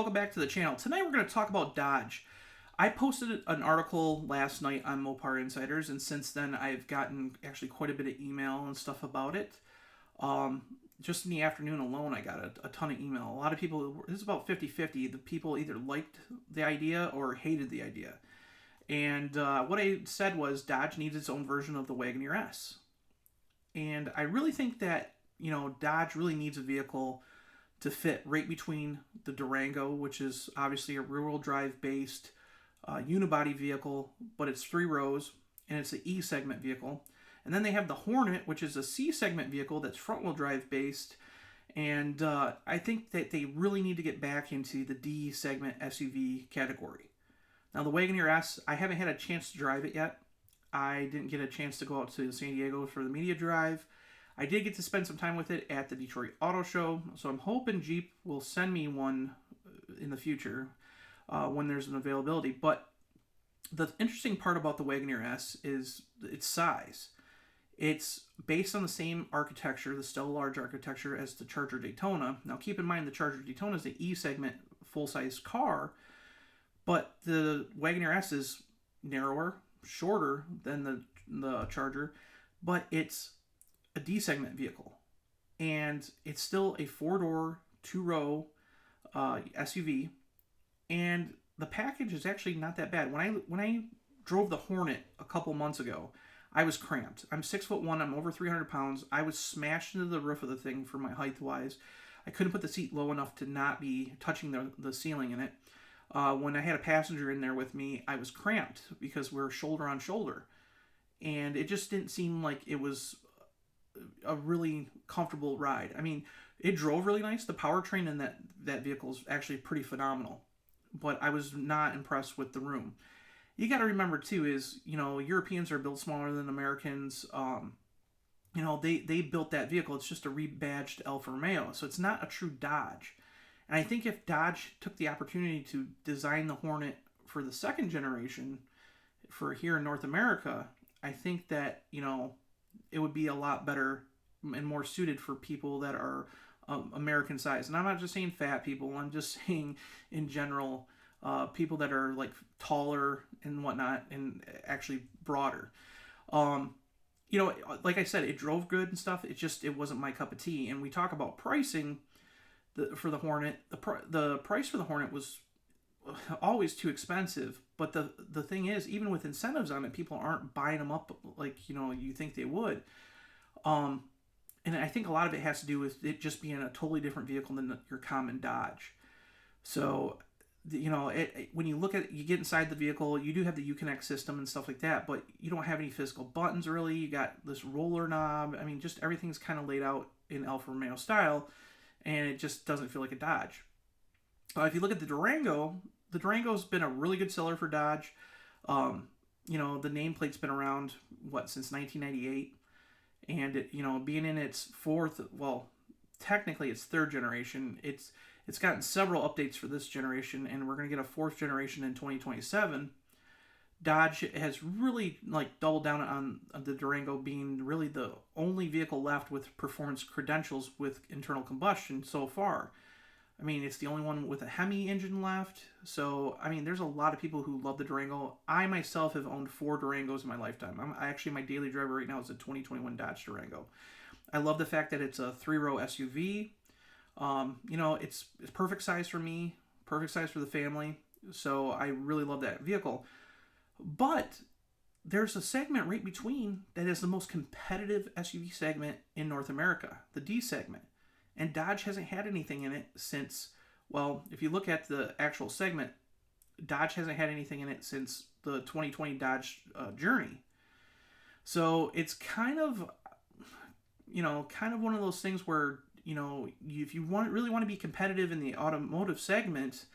welcome back to the channel. Tonight we're going to talk about Dodge. I posted an article last night on Mopar Insiders, and since then I've gotten actually quite a bit of email and stuff about it. Just in the afternoon alone, I got a ton of email. A lot of people, this is about 50-50, the people either liked the idea or hated the idea. And what I said was Dodge needs its own version of the Wagoneer S. And I really think that, Dodge really needs a vehicle to fit right between the Durango, which is obviously a rear-wheel drive based unibody vehicle, but it's 3 rows, and it's an E segment vehicle. And then they have the Hornet, which is a C segment vehicle that's front-wheel drive based. And I think that they really need to get back into the D segment SUV category. Now, the Wagoneer S, I haven't had a chance to drive it yet. I didn't get a chance to go out to San Diego for the media drive. I did get to spend some time with it at the Detroit Auto Show, so I'm hoping Jeep will send me one in the future when there's an availability. But the interesting part about the Wagoneer S is its size. It's based on the same architecture, the STLA large architecture, as the Charger Daytona. Now, keep in mind the Charger Daytona is the E-segment full-size car, but the Wagoneer S is narrower, shorter than the Charger, but it's a D-segment vehicle, and it's still a 4-door, 2-row SUV, and the package is actually not that bad. When I drove the Hornet a couple months ago, I was cramped. I'm 6'1", I'm over 300 pounds. I was smashed into the roof of the thing for my height-wise. I couldn't put the seat low enough to not be touching the ceiling in it. When I had a passenger in there with me, I was cramped because we're shoulder on shoulder, and it just didn't seem like it was a really comfortable ride. I mean, it drove really nice. The powertrain in that vehicle is actually pretty phenomenal, but I was not impressed with the room. You got to remember too is, Europeans are built smaller than Americans. They built that vehicle. It's just a rebadged Alfa Romeo, so it's not a true Dodge. And I think if Dodge took the opportunity to design the Hornet for the second generation for here in North America, I think that, it would be a lot better and more suited for people that are American size. And I'm not just saying fat people. I'm just saying in general, people that are like taller and whatnot and actually broader. Like I said, it drove good and stuff. It wasn't my cup of tea. And we talk about pricing for the Hornet. The price for the Hornet was always too expensive, but the thing is, even with incentives on it, people aren't buying them up like you think they would. And I think a lot of it has to do with it just being a totally different vehicle than your common Dodge. So when you look at you get inside the vehicle, you do have the Uconnect system and stuff like that, but you don't have any physical buttons really. You got this roller knob. I mean, just everything's kind of laid out in Alfa Romeo style, and it just doesn't feel like a Dodge. If you look at the Durango's been a really good seller for Dodge. The nameplate's been around, since 1998. And, being in its technically its 3rd generation, it's gotten several updates for this generation, and we're going to get a 4th generation in 2027. Dodge has really, doubled down on the Durango being really the only vehicle left with performance credentials with internal combustion so far. I mean, it's the only one with a Hemi engine left. So, I mean, there's a lot of people who love the Durango. I myself have owned 4 Durangos in my lifetime. My daily driver right now is a 2021 Dodge Durango. I love the fact that it's a 3-row SUV. It's perfect size for me, perfect size for the family. So I really love that vehicle. But there's a segment right between that is the most competitive SUV segment in North America, the D segment. And Dodge hasn't had anything in it since, if you look at the actual segment, Dodge hasn't had anything in it since the 2020 Dodge Journey. So it's kind of one of those things where, if you really want to be competitive in the automotive segment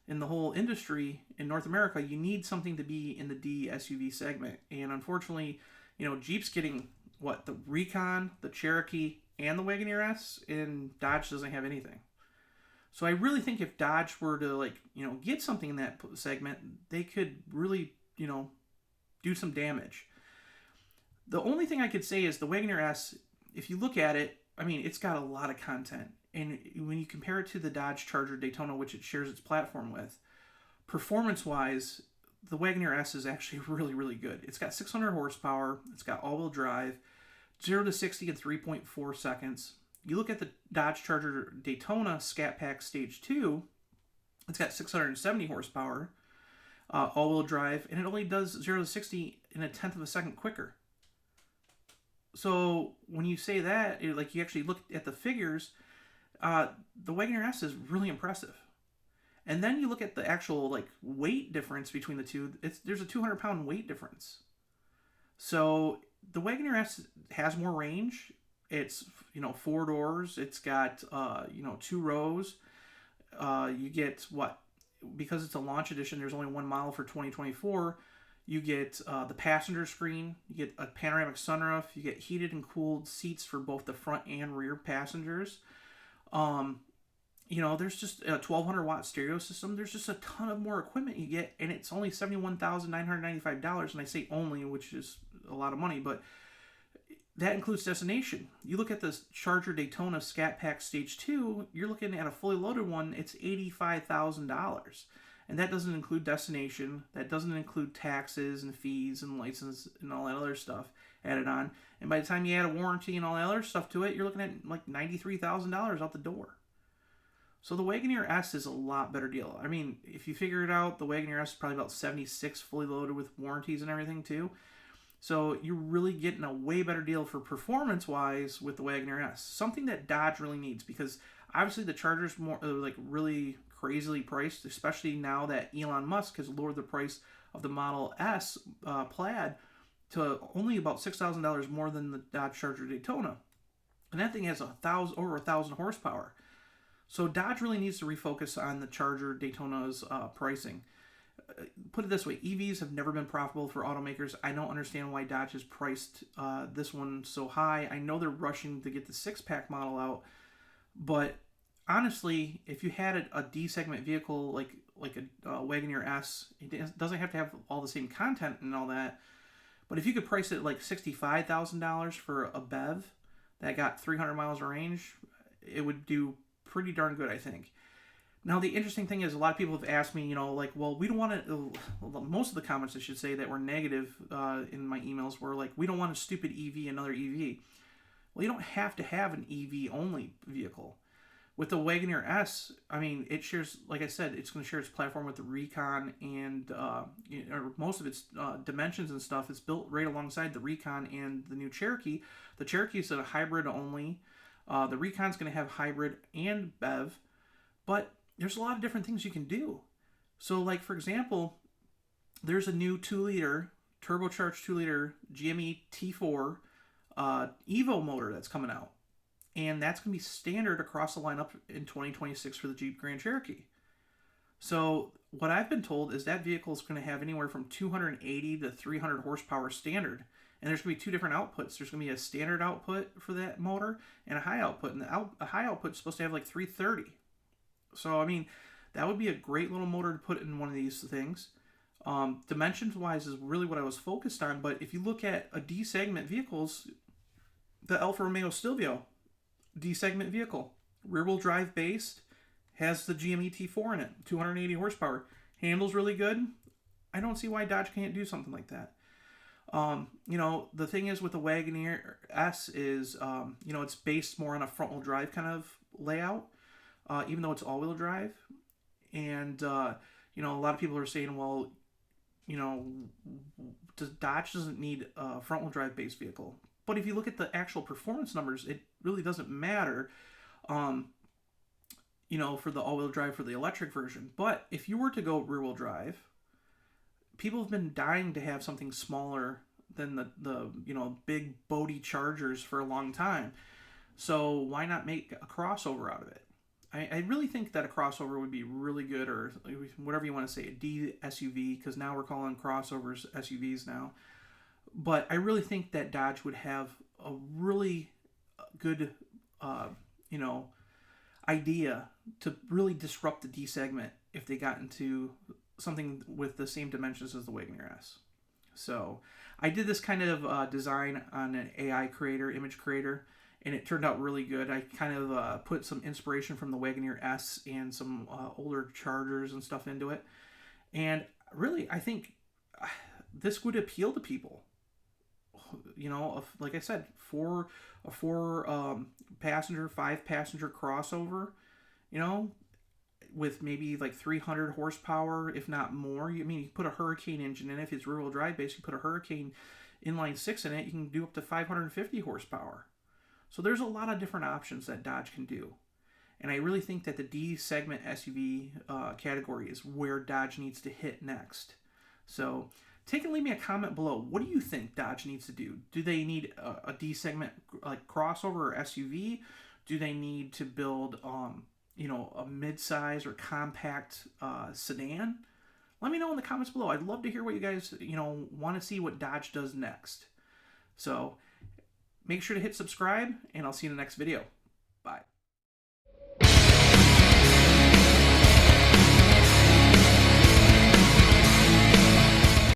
in the whole industry in North America, you need something to be in the D SUV segment. And unfortunately, Jeep's getting the Recon, the Cherokee, and the Wagoneer S, and Dodge doesn't have anything. So I really think if Dodge were to get something in that segment, they could really do some damage. The only thing I could say is the Wagoneer S, if you look at it, I mean, it's got a lot of content. and when you compare it to the Dodge Charger Daytona, which it shares its platform with, performance-wise, the Wagoneer S is actually really, really good. It's got 600 horsepower. It's got all-wheel drive, 0 to 60 in 3.4 seconds. You look at the Dodge Charger Daytona Scat Pack Stage 2, it's got 670 horsepower, all-wheel drive, and it only does 0 to 60 in a tenth of a second quicker. So when you say that, like you actually look at the figures, the Wagoneer S is really impressive. And then you look at the actual like weight difference between the two. There's a 200-pound weight difference. So the Wagoneer S has more range. It's 4 doors. It's got 2 rows. You get because it's a launch edition. There's only one model for 2024. You get the passenger screen. You get a panoramic sunroof. You get heated and cooled seats for both the front and rear passengers. There's just a 1,200-watt stereo system. There's just a ton of more equipment you get, and it's only $71,995. And I say only, which is a lot of money, but that includes destination. You look at the Charger Daytona Scat Pack Stage 2, you're looking at a fully loaded one, it's $85,000. And that doesn't include destination. That doesn't include taxes and fees and license and all that other stuff added on. And by the time you add a warranty and all that other stuff to it, you're looking at like $93,000 out the door. So the Wagoneer S is a lot better deal. I mean, if you figure it out, the Wagoneer S is probably about 76 fully loaded with warranties and everything too. So you're really getting a way better deal for performance-wise with the Wagoneer S. Something that Dodge really needs, because obviously the Charger's more like really crazily priced, especially now that Elon Musk has lowered the price of the Model S Plaid to only about $6,000 more than the Dodge Charger Daytona. And that thing has over 1,000 horsepower. So Dodge really needs to refocus on the Charger Daytona's pricing. Put it this way, EVs have never been profitable for automakers. I don't understand why Dodge has priced this one so high. I know they're rushing to get the 6-pack model out, but honestly, if you had a D-segment vehicle like a Wagoneer S, it doesn't have to have all the same content and all that, but if you could price it like $65,000 for a BEV that got 300 miles of range, it would do pretty darn good, I think. Now, the interesting thing is a lot of people have asked me, well, we don't want to, most of the comments, I should say, that were negative in my emails were like, we don't want a stupid EV, another EV. Well, you don't have to have an EV-only vehicle. With the Wagoneer S, I mean, it shares, like I said, it's going to share its platform with the Recon and most of its dimensions and stuff. It's built right alongside the Recon and the new Cherokee. The Cherokee is a hybrid only. The Recon's going to have hybrid and BEV, but there's a lot of different things you can do. So, like, for example, there's a new 2-liter, turbocharged 2-liter GME T4 Evo motor that's coming out. And that's going to be standard across the lineup in 2026 for the Jeep Grand Cherokee. So, what I've been told is that vehicle is going to have anywhere from 280 to 300 horsepower standard. And there's going to be 2 different outputs. There's going to be a standard output for that motor and a high output. And the high output is supposed to have like 330. So, I mean, that would be a great little motor to put in one of these things. Dimensions-wise is really what I was focused on. But if you look at a D-segment vehicles, the Alfa Romeo Stelvio, D-segment vehicle, rear-wheel drive based, has the GME T4 in it, 280 horsepower. Handles really good. I don't see why Dodge can't do something like that. The thing is with the Wagoneer S is, it's based more on a front-wheel drive kind of layout. Even though it's all-wheel drive. And, a lot of people are saying, well, Dodge doesn't need a front-wheel drive based vehicle. But if you look at the actual performance numbers, it really doesn't matter, for the all-wheel drive for the electric version. But if you were to go rear-wheel drive, people have been dying to have something smaller than the big boaty Chargers for a long time. So why not make a crossover out of it? I really think that a crossover would be really good, or whatever you want to say, a D SUV, because now we're calling crossovers SUVs now. But I really think that Dodge would have a really good, idea to really disrupt the D segment if they got into something with the same dimensions as the Wagoneer S. So I did this kind of design on an AI creator, image creator, and it turned out really good. I kind of put some inspiration from the Wagoneer S and some older Chargers and stuff into it, and really, I think this would appeal to people. You know, like I said, a four passenger, 5 passenger crossover. You know, with maybe like 300 horsepower, if not more. I mean, you put a Hurricane engine in it. If it's rear-wheel drive, basically put a Hurricane inline six in it, you can do up to 550 horsepower. So there's a lot of different options that Dodge can do. And I really think that the D segment SUV category is where Dodge needs to hit next. So take and leave me a comment below. What do you think Dodge needs to do? Do they need a D segment like crossover or SUV? Do they need to build you know, a mid-size or compact sedan? Let me know in the comments below. I'd love to hear what you guys, you know, want to see what Dodge does next. So make sure to hit subscribe, and I'll see you in the next video. Bye.